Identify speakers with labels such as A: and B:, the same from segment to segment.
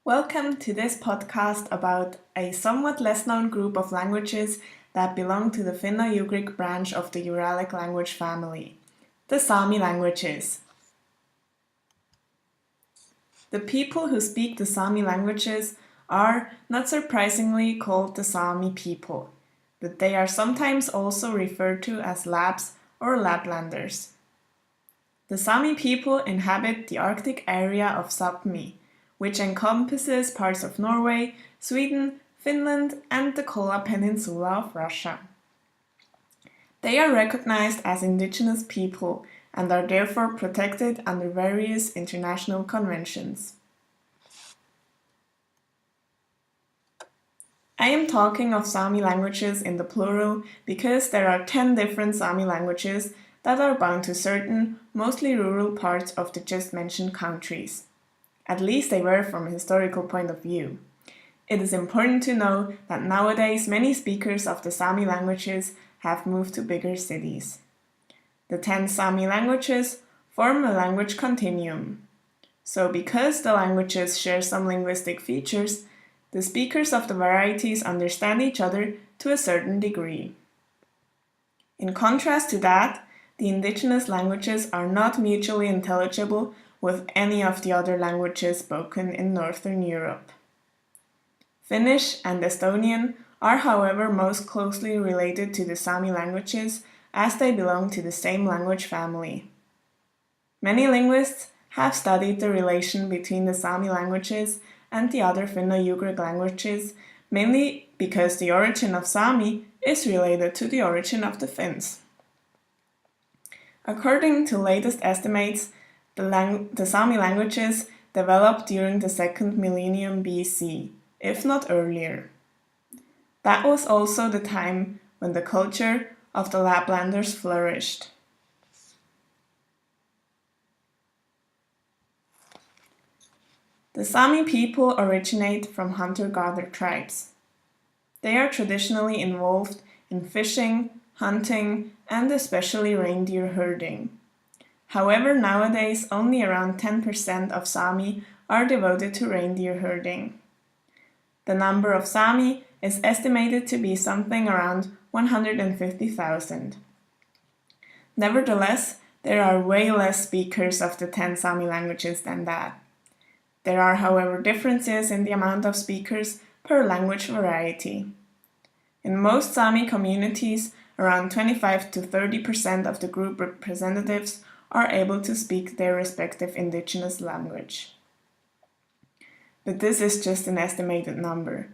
A: Welcome to this podcast about a somewhat less known group of languages that belong to the Finno-Ugric branch of the Uralic language family, the SAMI languages. The people who speak the SAMI languages are, not surprisingly, called the SAMI people, but they are sometimes also referred to as Labs or Laplanders. The SAMI people inhabit the Arctic area of Sapmi, which encompasses parts of Norway, Sweden, Finland, and the Kola Peninsula of Russia. They are recognized as indigenous people and are therefore protected under various international conventions. I am talking of SAMI languages in the plural because there are 10 different SAMI languages that are bound to certain, mostly rural parts of the just mentioned countries. At least they were from a historical point of view. It is important to know that nowadays many speakers of the SAMI languages have moved to bigger cities. The 10 SAMI languages form a language continuum. So because the languages share some linguistic features, the speakers of the varieties understand each other to a certain degree. In contrast to that, the indigenous languages are not mutually intelligible with any of the other languages spoken in Northern Europe. Finnish and Estonian are, however, most closely related to the SAMI languages as they belong to the same language family. Many linguists have studied the relation between the SAMI languages and the other Finno-Ugric languages, mainly because the origin of SAMI is related to the origin of the Finns. According to latest estimates, the SAMI languages developed during the 2nd millennium BC, if not earlier. That was also the time when the culture of the Laplanders flourished. The SAMI people originate from hunter-gatherer tribes. They are traditionally involved in fishing, hunting, and especially reindeer herding. However, nowadays only around 10% of SAMI are devoted to reindeer herding. The number of SAMI is estimated to be something around 150,000. Nevertheless, there are way less speakers of the 10 SAMI languages than that. There are, however, differences in the amount of speakers per language variety. In most SAMI communities, around 25 to 30% of the group representatives are able to speak their respective indigenous language. But this is just an estimated number.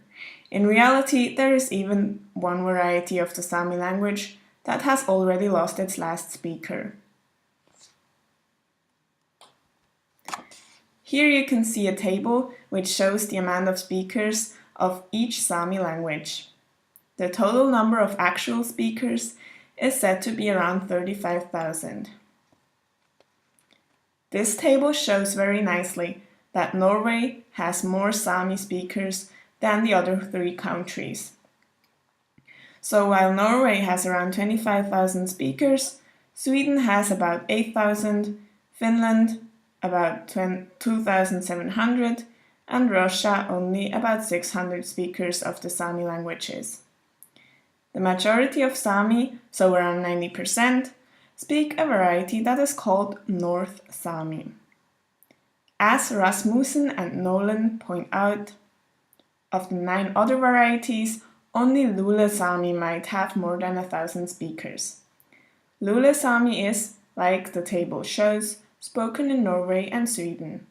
A: In reality, there is even one variety of the SAMI language that has already lost its last speaker. Here you can see a table which shows the amount of speakers of each SAMI language. The total number of actual speakers is said to be around 35,000. This table shows very nicely that Norway has more SAMI speakers than the other 3 countries. So while Norway has around 25,000 speakers, Sweden has about 8,000, Finland about 2,700, and Russia only about 600 speakers of the SAMI languages. The majority of SAMI, so around 90%, speak a variety that is called North SAMI. As Rasmussen and Nolan point out, of the 9 other varieties, only Lule SAMI might have more than 1,000 speakers. Lule SAMI is, like the table shows, spoken in Norway and Sweden.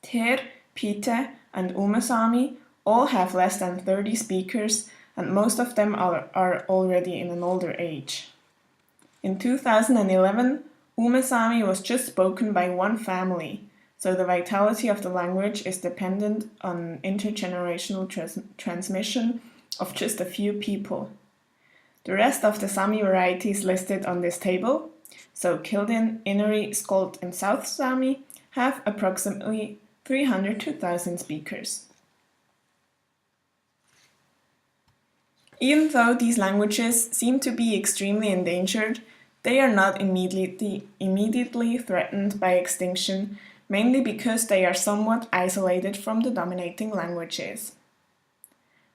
A: Ter, Pite, and Umesami all have less than 30 speakers, and most of them are already in an older age. In 2011, Umesami was just spoken by one family, so the vitality of the language is dependent on intergenerational transmission of just a few people. The rest of the SAMI varieties listed on this table, so Kildin, Inari, Skolt, and South SAMI, have approximately 300 to 1,000 speakers. Even though these languages seem to be extremely endangered, they are not immediately threatened by extinction, mainly because they are somewhat isolated from the dominating languages.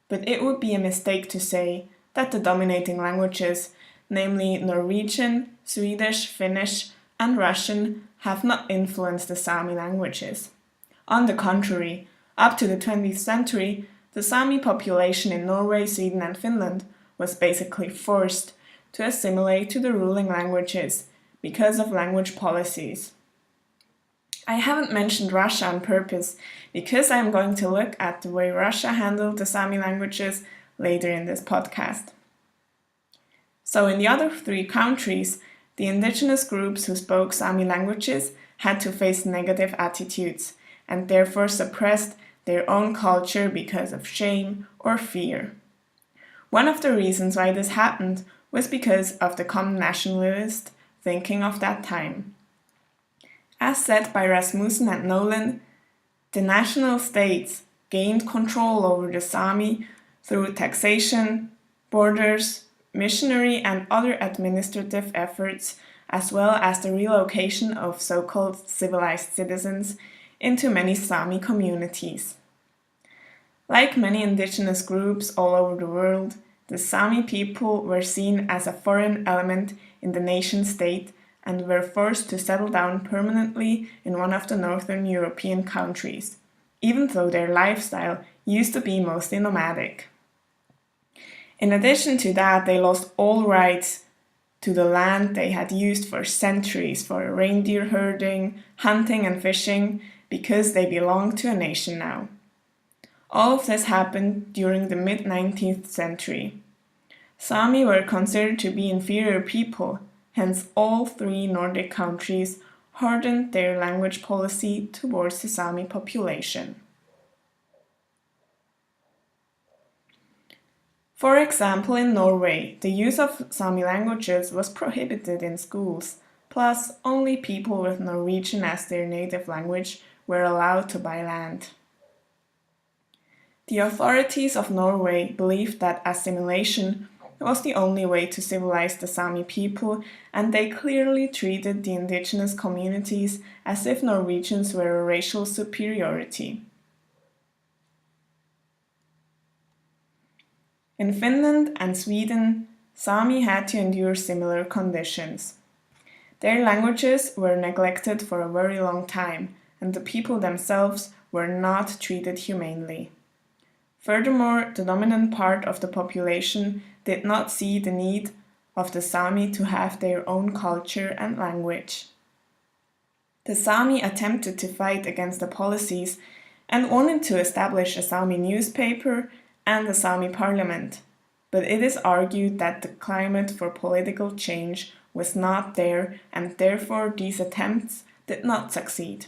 A: But it would be a mistake to say that the dominating languages, namely Norwegian, Swedish, Finnish, and Russian, have not influenced the Sami languages. On the contrary, up to the 20th century, the Sami population in Norway, Sweden, and Finland was basically forced to assimilate to the ruling languages because of language policies. I haven't mentioned Russia on purpose because I'm going to look at the way Russia handled the Sami languages later in this podcast. So in the other three countries, the indigenous groups who spoke Sami languages had to face negative attitudes and therefore suppressed their own culture because of shame or fear. One of the reasons why this happened was because of the common nationalist thinking of that time. As said by Rasmussen and Nolan, the national states gained control over the Sami through taxation, borders, missionary and other administrative efforts, as well as the relocation of so-called civilized citizens into many Sami communities. Like many indigenous groups all over the world, the Sami people were seen as a foreign element in the nation-state and were forced to settle down permanently in one of the northern European countries, even though their lifestyle used to be mostly nomadic. In addition to that, they lost all rights to the land they had used for centuries for reindeer herding, hunting and fishing, because they belonged to a nation now. All of this happened during the mid-19th century. Sami were considered to be inferior people, hence all three Nordic countries hardened their language policy towards the Sami population. For example, in Norway, the use of Sami languages was prohibited in schools, plus only people with Norwegian as their native language were allowed to buy land. The authorities of Norway believed that assimilation was the only way to civilize the Sami people, and they clearly treated the indigenous communities as if Norwegians were a racial superiority. In Finland and Sweden, Sami had to endure similar conditions. Their languages were neglected for a very long time, and the people themselves were not treated humanely. Furthermore, the dominant part of the population did not see the need of the Sami to have their own culture and language. The Sami attempted to fight against the policies and wanted to establish a Sami newspaper and a Sami parliament, but it is argued that the climate for political change was not there and therefore these attempts did not succeed.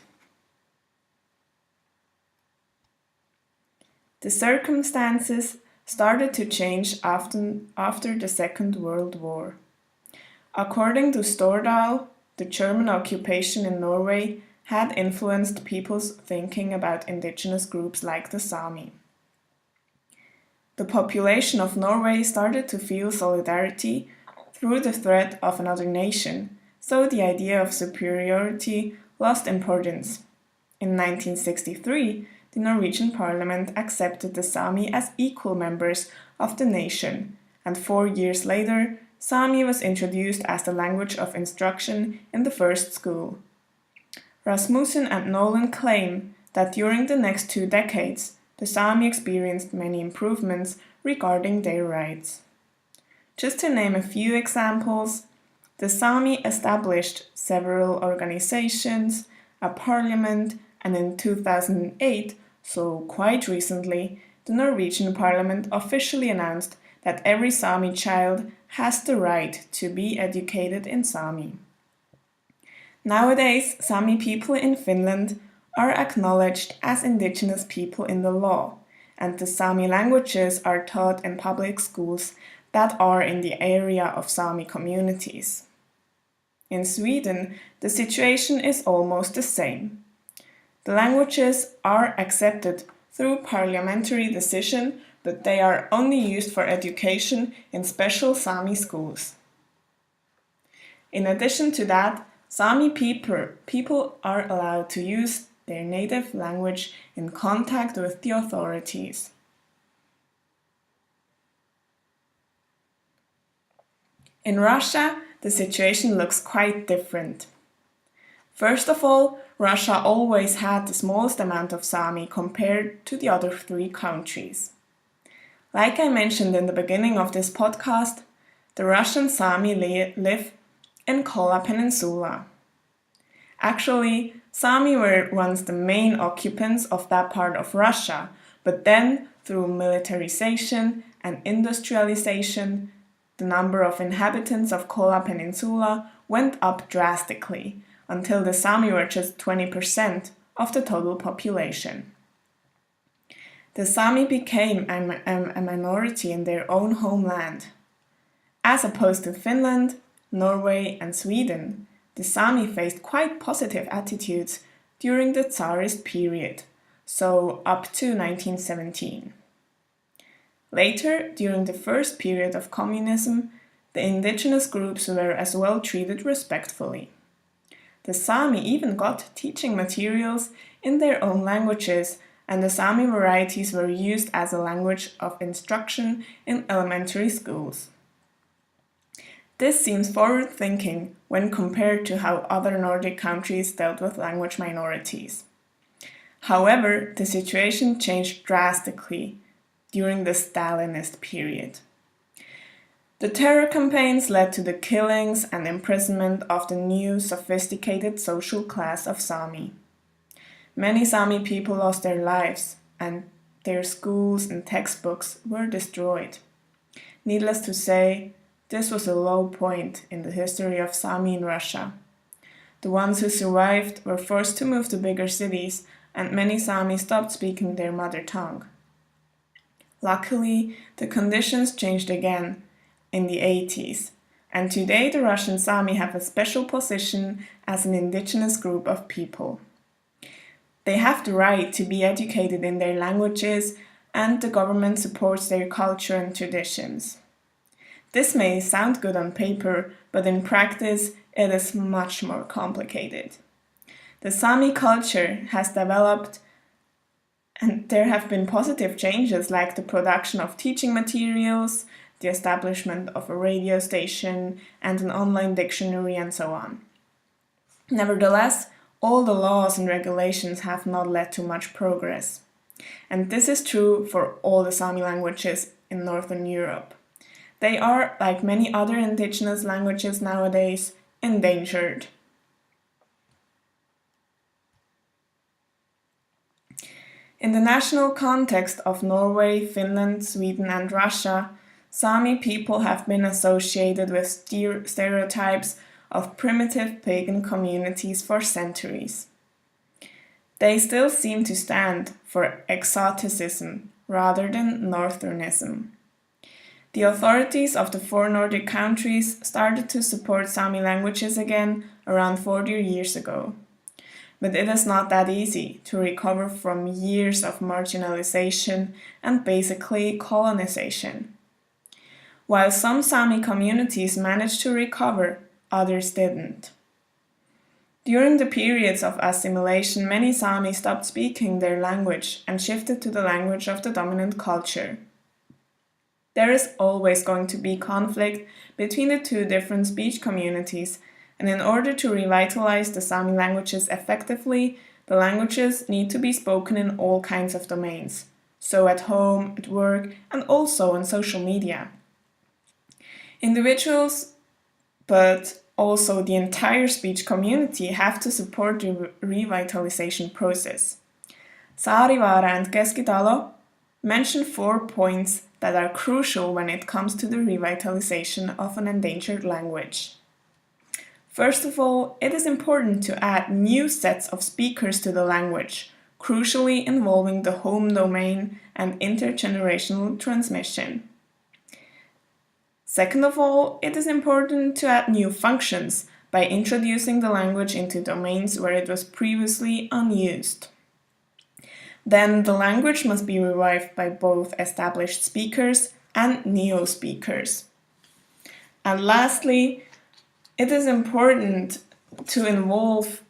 A: The circumstances started to change after the Second World War. According to Stordal, the German occupation in Norway had influenced people's thinking about indigenous groups like the Sami. The population of Norway started to feel solidarity through the threat of another nation, so the idea of superiority lost importance. In 1963, the Norwegian parliament accepted the Sami as equal members of the nation, and 4 years later, Sami was introduced as the language of instruction in the first school. Rasmussen and Nolan claim that during the next 2 decades, the Sami experienced many improvements regarding their rights. Just to name a few examples, the Sami established several organizations, a parliament, and in 2008, so quite recently, the Norwegian parliament officially announced that every Sami child has the right to be educated in Sami. Nowadays, Sami people in Finland are acknowledged as indigenous people in the law, and the Sami languages are taught in public schools that are in the area of Sami communities. In Sweden, the situation is almost the same. The languages are accepted through parliamentary decision, but they are only used for education in special Sami schools. In addition to that, Sami people are allowed to use their native language in contact with the authorities. In Russia, the situation looks quite different. First of all, Russia always had the smallest amount of Sami compared to the other three countries. Like I mentioned in the beginning of this podcast, the Russian Sami live in Kola Peninsula. Actually, Sami were once the main occupants of that part of Russia, but then, through militarization and industrialization, the number of inhabitants of Kola Peninsula went up drastically, until the Sami were just 20% of the total population. The Sami became a minority in their own homeland. As opposed to Finland, Norway and Sweden, the Sami faced quite positive attitudes during the Tsarist period, so up to 1917. Later, during the first period of communism, the indigenous groups were as well treated respectfully. The Sami even got teaching materials in their own languages, and the Sami varieties were used as a language of instruction in elementary schools. This seems forward-thinking when compared to how other Nordic countries dealt with language minorities. However, the situation changed drastically during the Stalinist period. The terror campaigns led to the killings and imprisonment of the new sophisticated social class of Sami. Many Sami people lost their lives, and their schools and textbooks were destroyed. Needless to say, this was a low point in the history of Sami in Russia. The ones who survived were forced to move to bigger cities, and many Sami stopped speaking their mother tongue. Luckily, the conditions changed again in the 80s, and today the Russian Sami have a special position as an indigenous group of people. They have the right to be educated in their languages, and the government supports their culture and traditions. This may sound good on paper, but in practice it is much more complicated. The Sami culture has developed, and there have been positive changes like the production of teaching materials, the establishment of a radio station, and an online dictionary, and so on. Nevertheless, all the laws and regulations have not led to much progress. And this is true for all the Sami languages in Northern Europe. They are, like many other indigenous languages nowadays, endangered. In the national context of Norway, Finland, Sweden, and Russia, Sami people have been associated with stereotypes of primitive pagan communities for centuries. They still seem to stand for exoticism rather than Northernism. The authorities of the four Nordic countries started to support Sami languages again around 40 years ago. But it is not that easy to recover from years of marginalization and basically colonization. While some Sami communities managed to recover, others didn't. During the periods of assimilation, many Sami stopped speaking their language and shifted to the language of the dominant culture. There is always going to be conflict between the two different speech communities, and in order to revitalize the Sami languages effectively, the languages need to be spoken in all kinds of domains, so at home, at work, and also on social media. Individuals, but also the entire speech community, have to support the revitalization process. Saarivaara and Keskitalo mention 4 points that are crucial when it comes to the revitalization of an endangered language. First of all, it is important to add new sets of speakers to the language, crucially involving the home domain and intergenerational transmission. Second of all, it is important to add new functions by introducing the language into domains where it was previously unused. Then the language must be revived by both established speakers and neo-speakers. And lastly, it is important to involve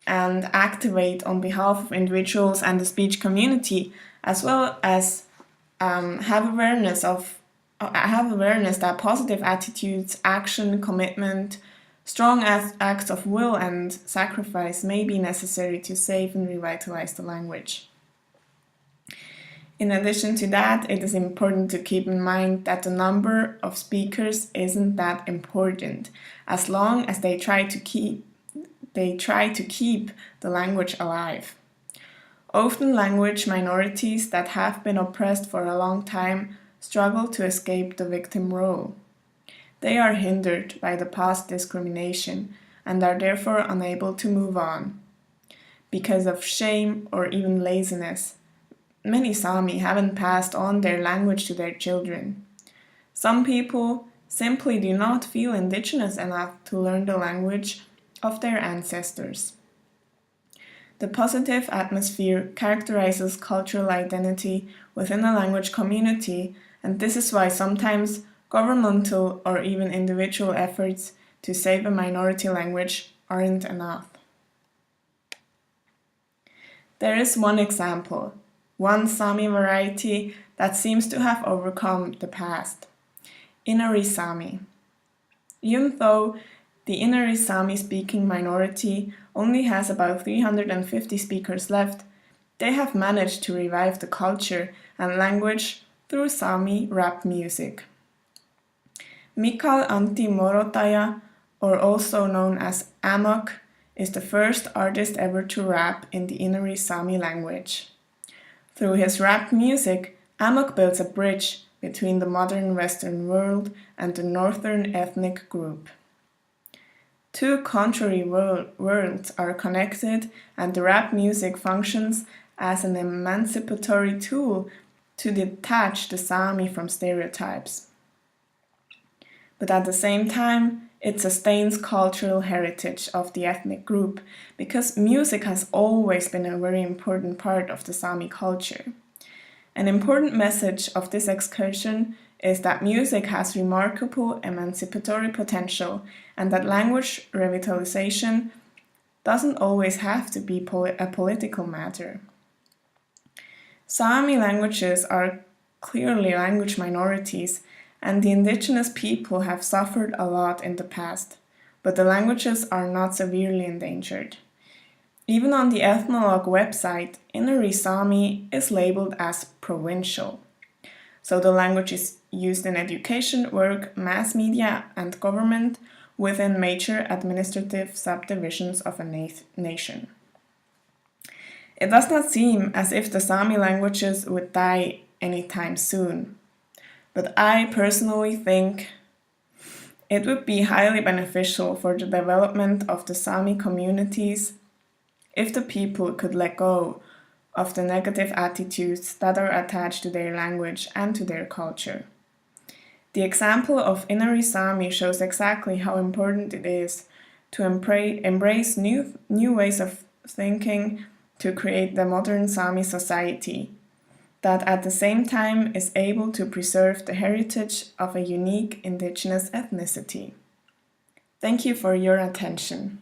A: and activate on behalf of individuals and the speech community, as well as have awareness that positive attitudes, action, commitment, strong acts of will and sacrifice may be necessary to save and revitalize the language. In addition to that, it is important to keep in mind that the number of speakers isn't that important, as long as they try to keep the language alive. Often language minorities that have been oppressed for a long time struggle to escape the victim role. They are hindered by the past discrimination and are therefore unable to move on. Because of shame or even laziness, many Sami haven't passed on their language to their children. Some people simply do not feel indigenous enough to learn the language of their ancestors. The positive atmosphere characterizes cultural identity within a language community, and this is why sometimes governmental or even individual efforts to save a minority language aren't enough. There is one example, one Sami variety that seems to have overcome the past. Inari Sami. Even though the Inari Sami-speaking minority only has about 350 speakers left, they have managed to revive the culture and language through Sami rap music. Mikal Antti Morotaja, or also known as Amok, is the first artist ever to rap in the Inari Sami language. Through his rap music, Amok builds a bridge between the modern Western world and the Northern ethnic group. Two contrary worlds are connected, and the rap music functions as an emancipatory tool to detach the Sami from stereotypes. But at the same time, it sustains cultural heritage of the ethnic group, because music has always been a very important part of the Sami culture. An important message of this excursion is that music has remarkable emancipatory potential and that language revitalization doesn't always have to be a political matter. Sami languages are clearly language minorities, and the indigenous people have suffered a lot in the past, but the languages are not severely endangered. Even on the Ethnologue website, Inari Sami is labeled as provincial. So the language is used in education, work, mass media, and government within major administrative subdivisions of a nation. It does not seem as if the Sami languages would die anytime soon, but I personally think it would be highly beneficial for the development of the Sami communities if the people could let go of the negative attitudes that are attached to their language and to their culture. The example of Inari Sami shows exactly how important it is to embrace new ways of thinking to create the modern Sami society that at the same time is able to preserve the heritage of a unique indigenous ethnicity. Thank you for your attention.